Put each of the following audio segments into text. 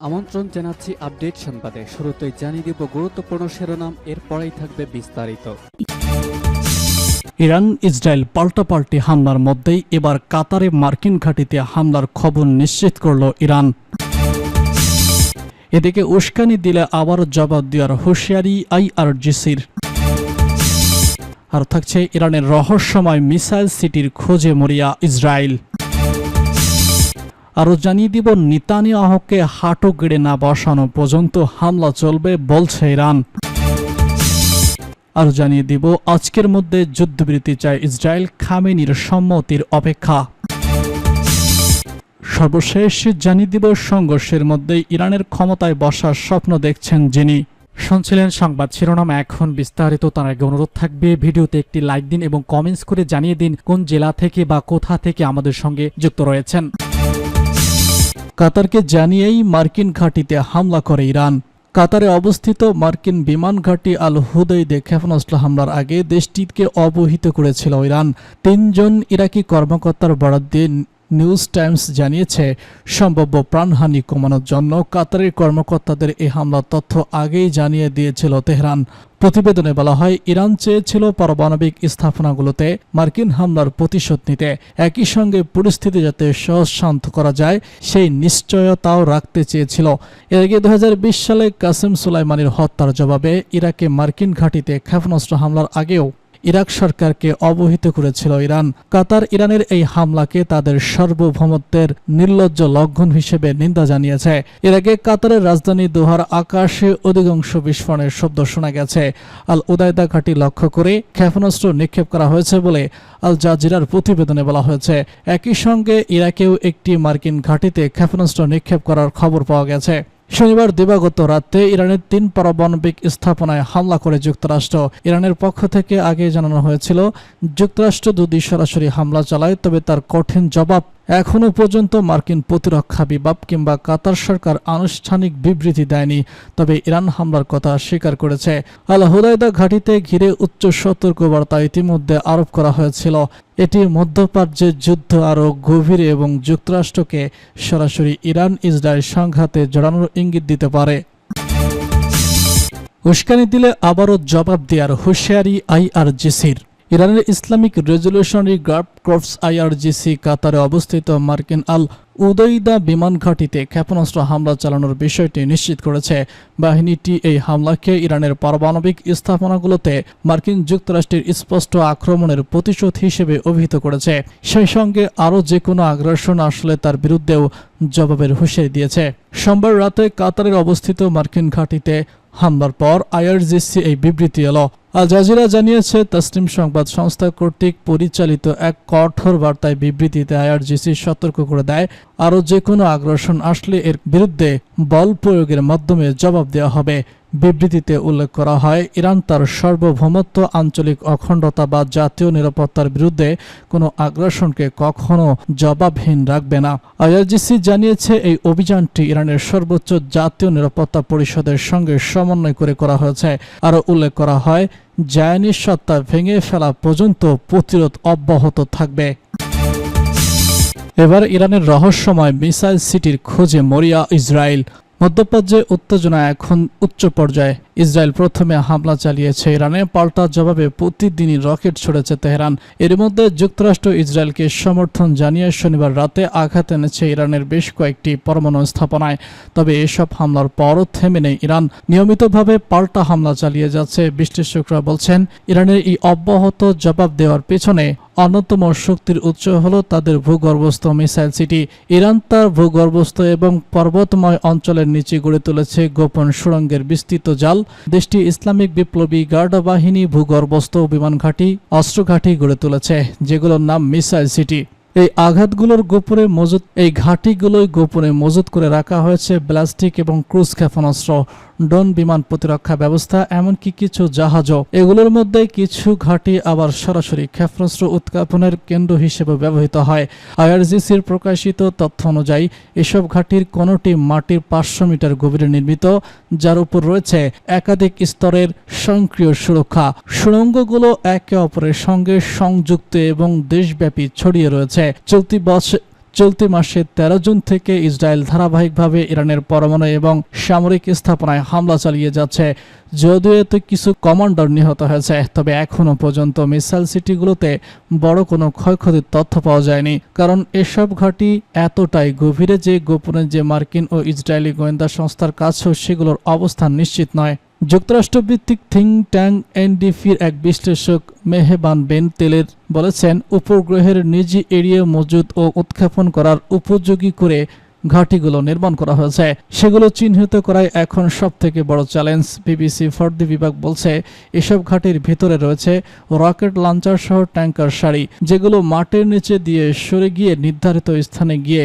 আমন্ত্রণ জানাচ্ছি আপডেট সংবাদে। শুরুতেই জানিয়ে দিব গুরুত্বপূর্ণ শিরোনাম, এরপরেই থাকবে বিস্তারিত। ইরান ইসরায়েল পাল্টাপাল্টি হামলার মধ্যেই এবার কাতারে মার্কিন ঘাঁটিতে হামলার খবর নিশ্চিত করল ইরান। এদিকে উস্কানি দিলে আবার জবাব দেওয়ার হুঁশিয়ারি আইআরজিসির। আর থাকছে ইরানের রহস্যময় মিসাইল সিটির খোঁজে মরিয়া ইসরায়েল। আরও জানিয়ে দিব নেতানিয়াহুকে হাঁটু গেড়ে না বসানো পর্যন্ত হামলা চলবে বলছে ইরান। আর জানিয়ে দিব আজকের মধ্যে যুদ্ধবিরতি চায় ইসরায়েল, খামেনির সম্মতির অপেক্ষা। সর্বশেষ জানিয়ে দিব সংঘর্ষের মধ্যে ইরানের ক্ষমতায় বসার স্বপ্ন দেখছেন যিনি। শুনছিলেন সংবাদ শিরোনাম, এখন বিস্তারিত। তার আগে অনুরোধ থাকবে ভিডিওতে একটি লাইক দিন এবং কমেন্টস করে জানিয়ে দিন কোন জেলা থেকে বা কোথা থেকে আমাদের সঙ্গে যুক্ত রয়েছেন। কাতারকে জানিয়েই মার্কিন ঘাঁটিতে হামলা করে ইরান। কাতারে অবস্থিত মার্কিন বিমান ঘাঁটি আল হুদাইদে ক্ষেপণাস্ত্র হামলার আগে দেশটিকে অবহিত করেছিল ইরান। 3 জন ইরাকি কর্মকর্তার বরাত দিয়ে নিউজ টাইমস জানিয়েছে, সম্ভাব্য প্রাণহানি কমানোর জন্য কাতারের কর্মকর্তাদের এই হামলার তথ্য আগেই জানিয়ে দিয়েছিল তেহরান। প্রতিবেদনে বলা হয়, ইরান চেয়েছিল পারমাণবিক স্থাপনাগুলোতে মার্কিন হামলার প্রতিশোধ নিতে, একই সঙ্গে পরিস্থিতি যাতে সহজ শান্ত করা যায় সেই নিশ্চয়তাও রাখতে চেয়েছিল। এর আগে 2020 সালে কাসেম সুলাইমানির হত্যার জবাবে ইরাকে মার্কিন ঘাঁটিতে ক্ষেপণাস্ত্র হামলার আগেও ইরাক সরকারকে অবহিত করেছিল ইরান। কাতার ইরানের এই হামলাকে তাদের সার্বভৌমত্বের নির্লজ্জ লঙ্ঘন হিসেবে নিন্দা জানিয়েছে। এর আগে কাতারের রাজধানী দোহার আকাশে অধিকাংশ বিস্ফোরণের শব্দ শোনা গেছে। আল উদাইদা ঘাঁটি লক্ষ্য করে ক্ষেপণাস্ত্র নিক্ষেপ করা হয়েছে বলে আল জাজিরার প্রতিবেদনে বলা হয়েছে। একই সঙ্গে ইরাকেও একটি মার্কিন ঘাঁটিতে ক্ষেপণাস্ত্র নিক্ষেপ করার খবর পাওয়া গেছে। শনিবার দিবাগত রাতে ইরানের 3 পারমাণবিক স্থাপনায় হামলা করে যুক্তরাষ্ট্র। ইরানের পক্ষ থেকে আগে জানানো হয়েছিল, যুক্তরাষ্ট্র যদি সরাসরি হামলা চালায় তবে তার কঠিন জবাব। এখনও পর্যন্ত মার্কিন প্রতিরক্ষা বিভাগ কিংবা কাতার সরকার আনুষ্ঠানিক বিবৃতি দেয়নি, তবে ইরান হামলার কথা স্বীকার করেছে। আল হুদাইদা ঘাঁটিতে ঘিরে উচ্চ সতর্কবার্তা ইতিমধ্যে আরোপ করা হয়েছিল। এটি মধ্যপ্রাচ্যের যুদ্ধ আরও গভীর এবং যুক্তরাষ্ট্রকে সরাসরি ইরান ইসরায়েল সংঘাতে জড়ানোর ইঙ্গিত দিতে পারে। উস্কানি দিলে আবারও জবাব দেওয়ার হুঁশিয়ারি আইআরজিসির। ইরানের ইসলামিক রেজলিউশনারি গার্ড কর্পস আইআরজিসি কাতারে অবস্থিত মার্কিন আল উদাইদা বিমান ঘাঁটিতে ক্ষেপণাস্ত্র হামলা চালানোর বিষয়টি নিশ্চিত করেছে। বাহিনীটি এই হামলাকে ইরানের পারমাণবিক স্থাপনাগুলোতে মার্কিন যুক্তরাষ্ট্রের স্পষ্ট আক্রমণের প্রতিশোধ হিসেবে অভিহিত করেছে। সেই সঙ্গে আরও যে কোনো আগ্রাসন আসলে তার বিরুদ্ধেও জবাবের হুঁশিয়ারি দিয়েছে। সোমবার রাতে কাতারের অবস্থিত মার্কিন ঘাঁটিতে হামলার পর আইআরজিসি এই বিবৃতি এলো। আল জাজিরা জানিয়েছে, তসনিম সংবাদ সংস্থা কর্তৃক পরিচালিত এক কঠোর বার্তায় বিবৃতিতে আইআরজিসি সতর্ক করে দেয়, আরও যে কোনো আগ্রাসন আসলে এর বিরুদ্ধে বল প্রয়োগের মাধ্যমে জবাব দেওয়া হবে। বিবৃতিতে উল্লেখ করা হয়, ইরান তার সার্বভৌমত্ব, আঞ্চলিক অখণ্ডতা বা জাতীয় নিরাপত্তার বিরুদ্ধে কোনো আগ্রাসনকে কখনো জবাবহীন রাখবে না। আইআরজিসি জানিয়েছে, এই অভিযানটি ইরানের সর্বোচ্চ জাতীয় নিরাপত্তা পরিষদের সঙ্গে সমন্বয় করে করা হয়েছে। আরও উল্লেখ করা হয়, জায়নির সত্তা ভেঙে ফেলা পর্যন্ত প্রতিরোধ অব্যাহত থাকবে। এবার ইরানের রহস্যময় মিসাইল সিটির খোঁজে মরিয়া ইসরায়েল। মধ্যপ্রাচ্যে উত্তেজনা এখন উচ্চ পর্যায়ে। ইসরায়েল প্রথমে হামলা চালিয়েছে ইরানে, পাল্টা জবাবে প্রতিদিনই রকেট ছড়েছে তেহরান। এর মধ্যে যুক্তরাষ্ট্র ইসরায়েলকে সমর্থন জানিয়ে শনিবার রাতে আঘাত এনেছে ইরানের বেশ কয়েকটি পরমাণু স্থাপনায়। তবে এসব হামলার পরও থেমে নেই ইরান, নিয়মিতভাবে পাল্টা হামলা চালিয়ে যাচ্ছে। বিশ্লেষকরা বলছেন, ইরানের এই অব্যাহত জবাব দেওয়ার পেছনে অন্যতম শক্তির উৎস হল তাদের ভূগর্ভস্থ মিসাইল সিটি। ইরান তার ভূগর্ভস্থ এবং পর্বতময় অঞ্চলের নিচে গড়ে তুলেছে গোপন সুড়ঙ্গের বিস্তৃত জাল। দেশটি ইসলামিক বিপ্লবী গার্ড বাহিনী ভূগর্ভস্থ বিমান ঘাঁটি, অস্ত্র ঘাঁটি গড়ে তুলেছে, যেগুলোর নাম মিসাইল সিটি। এই ঘাঁটিগুলোই গোপনে মজুত করে রাখা হয়েছে ব্যালিস্টিক এবং ক্রুজ ক্ষেপণাস্ত্র, ড্রোন, বিমান প্রতিরক্ষা ব্যবস্থা, এমনকি কিছু জাহাজও। এগুলোর মধ্যে কিছু ঘাঁটি আবার সরাসরি ক্ষেপণাস্ত্র উৎক্ষেপণের কেন্দ্র হিসেবে ব্যবহৃত হয়। আইআরজিসির প্রকাশিত তথ্য অনুযায়ী এসব ঘাঁটির কোনোটি মাটির 500 মিটার গভীরে নির্মিত, যার উপর রয়েছে একাধিক স্তরের স্বয়ংক্রিয় সুরক্ষা। সুড়ঙ্গগুলো একে অপরের সঙ্গে সংযুক্ত এবং দেশব্যাপী ছড়িয়ে রয়েছে। চলতি মাসে 13 জুন থেকে ইসরায়েল ধারাবাহিকভাবে ইরানের পরমাণু এবং সামরিক স্থাপনায় হামলা চালিয়ে যাচ্ছে। যদিও এতে কিছু কমান্ডার নিহত হয়েছে, তবে এখনও পর্যন্ত মিসাইল সিটিগুলোতে বড় কোনো ক্ষয়ক্ষতির তথ্য পাওয়া যায়নি, কারণ এসব ঘাঁটি এতটাই গভীরে যে গোপনে যে মার্কিন ও ইসরায়েলি গোয়েন্দা সংস্থার কাছেও সেগুলোর অবস্থান নিশ্চিত নয়। যুক্তরাষ্ট্রভিত্তিক থিঙ্ক ট্যাঙ্ক এনডিএফির এক বিশ্লেষক মেহবান বেন তেলের বলেছেন, উপগ্রহের নিজি এরিয়া মজুদ ও উৎক্ষেপণ করার উপযোগী করে ঘাঁটিগুলো নির্মাণ করা হয়েছে, সেগুলো চিহ্নিত করাই এখন সবথেকে বড় চ্যালেঞ্জ। বিবিসি ফর্দি বিভাগ বলছে, এসব ঘাঁটির ভিতরে রয়েছে রকেট লঞ্চার সহ ট্যাঙ্কার সারি, যেগুলো মাটির নিচে দিয়ে সরে গিয়ে নির্ধারিত স্থানে গিয়ে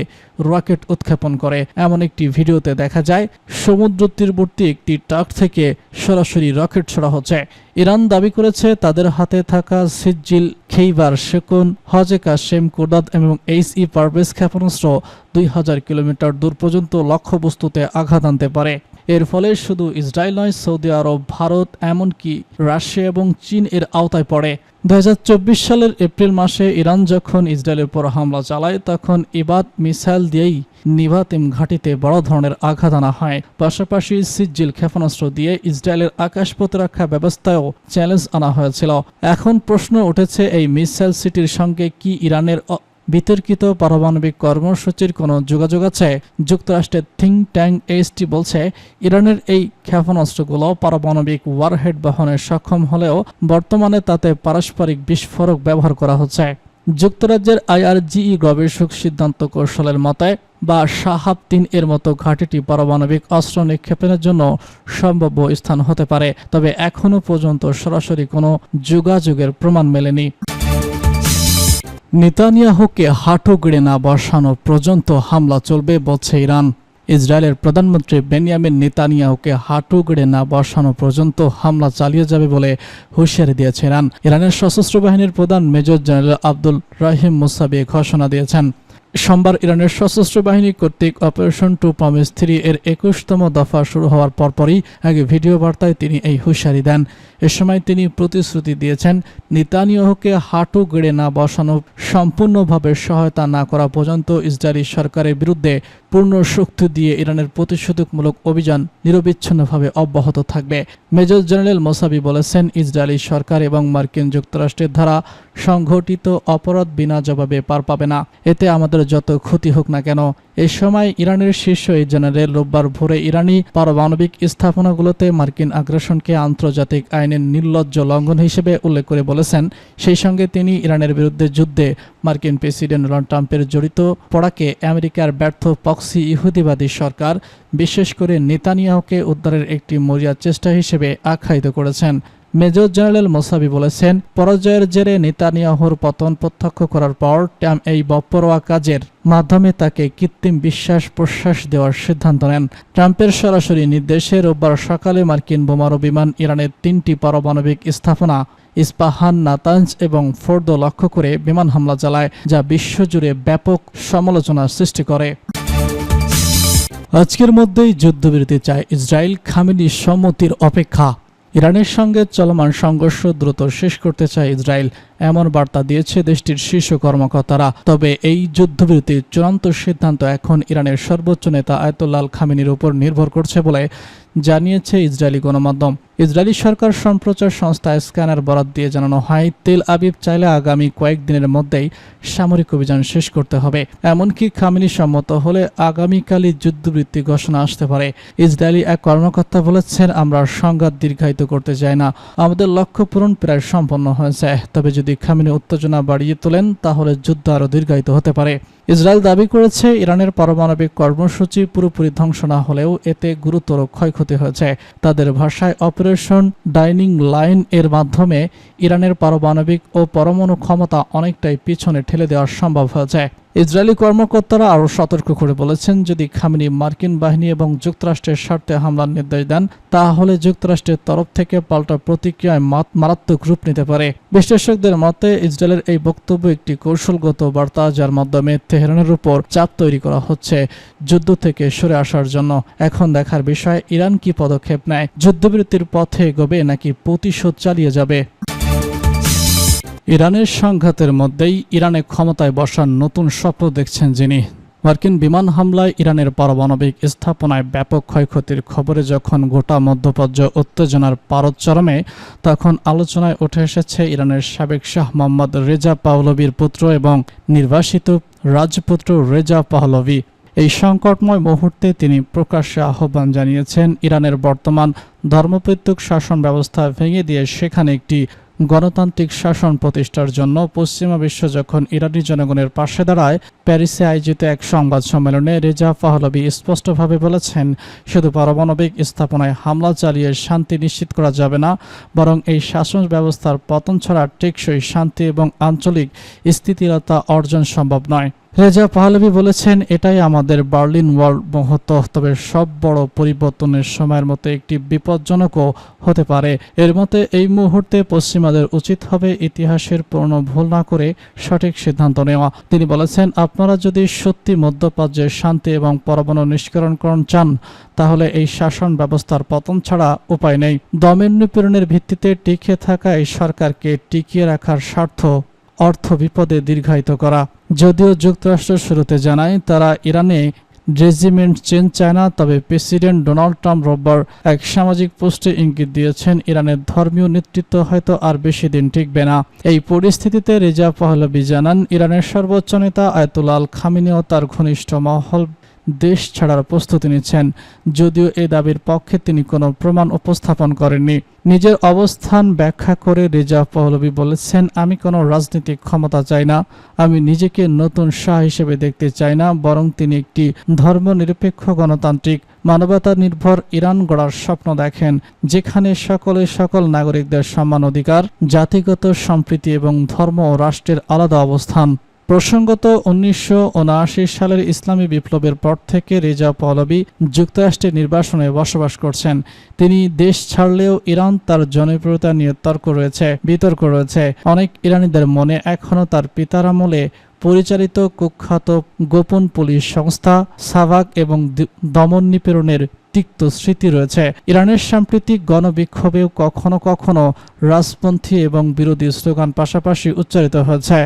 রকেট উৎক্ষেপণ করে। এমন একটি ভিডিওতে দেখা যায় সমুদ্র তীরবর্তী একটি ট্রাক থেকে সরাসরি রকেট ছোড়া হচ্ছে। ইরান দাবি করেছে তাদের হাতে থাকা সিজ্জিল, খেইবার, শেকুন, হজে কাশেম, কোদাত এবং এইচই পারভেজ ক্ষেপণাস্ত্র 2000 কিলোমিটার দূর পর্যন্ত লক্ষ্যবস্তুতে আঘাত আনতে পারে। এর ফলে শুধু ইসরায়েল নয়, সৌদি আরব, ভারত, এমনকি রাশিয়া এবং চীন এর আওতায় পড়ে। 2024 সালের এপ্রিল মাসে ইরান যখন ইসরায়েলের উপর হামলা চালায়, তখন ইবাদ মিসাইল দিয়েই নিভাতিম ঘাঁটিতে বড় ধরনের আঘাত আনা হয়। পাশাপাশি সিজ্জিল ক্ষেপণাস্ত্র দিয়ে ইসরায়েলের আকাশ প্রতিরক্ষা ব্যবস্থায়ও চ্যালেঞ্জ আনা হয়েছিল। এখন প্রশ্ন উঠেছে, এই মিসাইল সিটির সঙ্গে কি ইরানের বিতর্কিত পারমাণবিক কর্মসূচির কোনো যোগাযোগ আছে? যুক্তরাষ্ট্রের থিঙ্ক ট্যাঙ্ক এইচটি বলছে, ইরানের এই ক্ষেপণাস্ত্রগুলো পারমাণবিক ওয়ারহেড বহনে সক্ষম হলেও বর্তমানে তাতে পারস্পরিক বিস্ফোরক ব্যবহার করা হচ্ছে। যুক্তরাজ্যের আইআরজিই গবেষক সিদ্ধান্ত কৌশলের মতে বা শাহাব-3 এর মতো ঘাঁটিটি পারমাণবিক অস্ত্র নিক্ষেপের জন্য সম্ভাব্য স্থান হতে পারে, তবে এখনও পর্যন্ত সরাসরি কোনো যোগাযোগের প্রমাণ মেলেনি। নেতানিয়াহুকে হাঁটু গেড়ে না বসানো পর্যন্ত হামলা চলবে বলছে ইরান। ইসরায়েলের প্রধানমন্ত্রী বেনিয়ামিন নেতানিয়াহুকে হাঁটু গেড়ে না বসানো পর্যন্ত হামলা চালিয়ে যাবে বলে হুঁশিয়ারি দিয়েছে ইরান। ইরানের সশস্ত্র বাহিনীর প্রধান মেজর জেনারেল আব্দুল রাহিম মুসাবি ঘোষণা দিয়েছেন। সোমবার ইরানের সশস্ত্র বাহিনী কর্তৃক অপারেশন 2 এর 21তম দফা শুরু হওয়ার পরপরই এক ভিডিও বার্তায় তিনি এই হুঁশিয়ারি দেন। এ সময় তিনি প্রতিশ্রুতি দিয়েছেন, নেতানিয়াহুকে হাঁটু গেড়ে না বসানো, সম্পূর্ণভাবে সহায়তা না করা পর্যন্ত ইসরায়েলি সরকারের বিরুদ্ধে পূর্ণ শক্তি দিয়ে ইরানের প্রতিশোধকমূলক অভিযান নিরবিচ্ছিন্নভাবে অব্যাহত থাকবে। মেজর জেনারেল মোসাবি বলেছেন, ইসরায়েলি সরকার এবং মার্কিন যুক্তরাষ্ট্রের দ্বারা সংঘটিত অপরাধ বিনা জবাবে পার পাবে না, এতে আমাদের যত ক্ষতি হোক না কেন। এ সময় ইরানের শীর্ষ এই জেনারেল রোববার ভোরে ইরানি পারমাণবিক স্থাপনাগুলোতে মার্কিন আগ্রাসনকে আন্তর্জাতিক আইনের নির্লজ্জ লঙ্ঘন হিসেবে উল্লেখ করে বলেছেন, সেই সঙ্গে তিনি ইরানের বিরুদ্ধে যুদ্ধে মার্কিন প্রেসিডেন্ট ডোনাল্ড ট্রাম্পের জড়িত পড়াকে আমেরিকার ব্যর্থ প্রক্সি ইহুদিবাদী সরকার, বিশেষ করে নেতানিয়াহুকে উদ্ধারের একটি মরিয়া চেষ্টা হিসেবে আখ্যায়িত করেছেন। মেজর জেনারেল মোসাবি বলেছেন, পরাজয়ের জেরে নেতানিয়াহুর পতন প্রত্যক্ষ করার পর ট্রাম্প এই বপরোয়া কাজের মাধ্যমে তাকে কৃত্রিম বিশ্বাস প্রশ্বাস দেওয়ার সিদ্ধান্ত নেন। ট্রাম্পের সরাসরি নির্দেশে রোববার সকালে মার্কিন বোমারু বিমান ইরানের 3টি পারমাণবিক স্থাপনা ইস্পাহান, নাতাঞ্জ এবং ফোর্দো লক্ষ্য করে বিমান হামলা চালায়, যা বিশ্বজুড়ে ব্যাপক সমালোচনার সৃষ্টি করে। আজকের মধ্যেই যুদ্ধবিরতি চায় ইসরায়েল, খামেনি সম্মতির অপেক্ষা। ইরানের সঙ্গে চলমান সংঘর্ষ দ্রুত শেষ করতে চায় ইসরায়েল, এমন বার্তা দিয়েছে দেশটির শীর্ষ কর্মকর্তারা। তবে এই যুদ্ধবিরতির চূড়ান্ত সিদ্ধান্ত এখন ইরানের সর্বোচ্চ নেতা আয়াতুল্লাহ আল খামেনির উপর নির্ভর করছে বলে জানিয়েছে ইসরায়েলি গণমাধ্যম। ইসরায়েলি সরকার সম্প্রচার সংস্থা স্ক্যানার বরাত দিয়ে জানানো হয়, তেল আবিব চাইলে আগামী কয়েকদিনের মধ্যেই সামরিক অভিযান শেষ করতে হবে। এমনকি খামেনি সম্মত হলে আগামীকালই যুদ্ধবৃত্তি ঘোষণা আসতে পারে। ইসরায়েলি এক কর্মকর্তা বলেছেন, আমরা সংঘাত দীর্ঘায়িত করতে চাই না, আমাদের লক্ষ্য পূরণ প্রায় সম্পন্ন হয়েছে। তবে যদি খামেনি উত্তেজনা বাড়িয়ে তোলেন তাহলে যুদ্ধ আরও দীর্ঘায়িত হতে পারে। ইসরায়েল দাবি করেছে, ইরানের পারমাণবিক কর্মসূচি পুরোপুরি ধ্বংস না হলেও এতে গুরুতর ক্ষয়ক্ষতি হয়েছে। তাদের ভাষায় অপারেশন ডাইনিং লাইন এর মাধ্যমে ইরানের পারমাণবিক ও পরমাণু ক্ষমতা অনেকটাই পিছনে ঠেলে দেওয়া সম্ভব হয়েছে। ইসরায়েলি কর্মকর্তারা আরও সতর্ক করে বলেছেন, যদি খামেনি মার্কিন বাহিনী এবং যুক্তরাষ্ট্রের স্বার্থে হামলার নির্দেশ দেন তাহলে যুক্তরাষ্ট্রের তরফ থেকে পাল্টা প্রতিক্রিয়ায় মারাত্মক রূপ নিতে পারে। বিশ্লেষকদের মতে ইসরায়েলের এই বক্তব্য একটি কৌশলগত বার্তা, যার মাধ্যমে তেহরানের উপর চাপ তৈরি করা হচ্ছে যুদ্ধ থেকে সরে আসার জন্য। এখন দেখার বিষয় ইরান কি পদক্ষেপ নেয়, যুদ্ধবিরতির পথে এগোবে নাকি প্রতিশোধ চালিয়ে যাবে। ইরানের সংঘাতের মধ্যেই ইরানে ক্ষমতায় বসার নতুন স্বপ্ন দেখছেন যিনি। মার্কিন বিমান হামলায় ইরানের পারমাণবিক স্থাপনায় ব্যাপক ক্ষয়ক্ষতির খবরে যখন গোটা মধ্যপ্রাচ্য উত্তেজনার পারদ চরমে, তখন আলোচনায় উঠে এসেছে ইরানের সাবেক শাহ মোহাম্মদ রেজা পাহলভির পুত্র এবং নির্বাসিত রাজপুত্র রেজা পাহলভি। এই সংকটময় মুহূর্তে তিনি প্রকাশ্যে আহ্বান জানিয়েছেন ইরানের বর্তমান ধর্মভিত্তিক শাসন ব্যবস্থা ভেঙে দিয়ে সেখানে একটি গণতান্ত্রিক শাসন প্রতিষ্ঠার জন্য পশ্চিমা বিশ্ব যখন ইরানি জনগণের পাশে দাঁড়ায়। প্যারিসে আয়োজিত এক সংবাদ সম্মেলনে রেজা পাহলভি স্পষ্টভাবে বলেছেন, শুধু পারমাণবিক স্থাপনায় হামলা চালিয়ে শান্তি নিশ্চিত করা যাবে না, বরং এই শাসন ব্যবস্থার পতন ছাড়া টেকসই শান্তি এবং আঞ্চলিক স্থিতিশীলতা অর্জন সম্ভব নয়। রেজা পাহলভি বলেছেন, এটাই আমাদের বার্লিন ওয়াল মুহূর্ত, তবে সব বড় পরিবর্তনের সময়ের মতো একটি বিপজ্জনকও হতে পারে। এর মতে এই মুহূর্তে পশ্চিমাদের উচিত হবে ইতিহাসের পুরনো ভুল না করে সঠিক সিদ্ধান্ত নেওয়া। তিনি বলেছেন, আপনারা যদি সত্যি মধ্যপ্রাচ্যের শান্তি এবং পরমাণু নিষ্করণ চান, তাহলে এই শাসন ব্যবস্থার পতন ছাড়া উপায় নেই। দমের নিপীড়নের ভিত্তিতে টিকে থাকা এই সরকারকে টিকিয়ে রাখার স্বার্থ অর্থ বিপদে দীর্ঘায়িত করা। যদিও যুক্তরাষ্ট্র শুরুতে জানায় তারা ইরানে রেজিমেন্ট চেঞ্জ চায় না, তবে প্রেসিডেন্ট ডোনাল্ড ট্রাম্প রোববার এক সামাজিক পোস্টে ইঙ্গিত দিয়েছেন ইরানের ধর্মীয় নেতৃত্ব হয়তো আর বেশি দিন টিকবে না। এই পরিস্থিতিতে রেজা পাহলভি জানান, ইরানের সর্বোচ্চ নেতা আয়াতুল্লাহ আল খামেনি ও তার ঘনিষ্ঠ মহল দেশ ছাড়ার প্রস্তুতি নিচ্ছেন। যদিও এই দাবির পক্ষে তিনি কোনো প্রমাণ উপস্থাপন করেননি। নিজের অবস্থান ব্যাখ্যা করে রেজা পাহলভি বলেছেন, আমি কোনো রাজনৈতিক ক্ষমতা চাই না, আমি নিজেকে নতুন শাহ হিসেবে দেখতে চাই না, বরং তিনি একটি ধর্মনিরপেক্ষ গণতান্ত্রিক মানবতা নির্ভর ইরান গড়ার স্বপ্ন দেখেন, যেখানে সকল নাগরিকদের সমান অধিকার, জাতিগত সম্প্রীতি এবং ধর্ম ও রাষ্ট্রের আলাদা অবস্থান। প্রসঙ্গত 1979 সালের ইসলামী বিপ্লবের পর থেকে রেজা পাহলভি যুক্তরাষ্ট্রের নির্বাসনে বসবাস করছেন। তিনি দেশ ছাড়লেও ইরান তার জনপ্রিয়তা নিয়ে বিতর্ক রয়েছে। অনেক ইরানিদের মনে এখনও তার পিতার আমলে পরিচালিত কুখ্যাত গোপন পুলিশ সংস্থা সাভাক এবং দমন নিপীড়নের তিক্ত স্মৃতি রয়েছে। ইরানের সাম্প্রতিক গণবিক্ষোভেও কখনো কখনো রাজপন্থী এবং বিরোধী স্লোগান পাশাপাশি উচ্চারিত হয়েছে।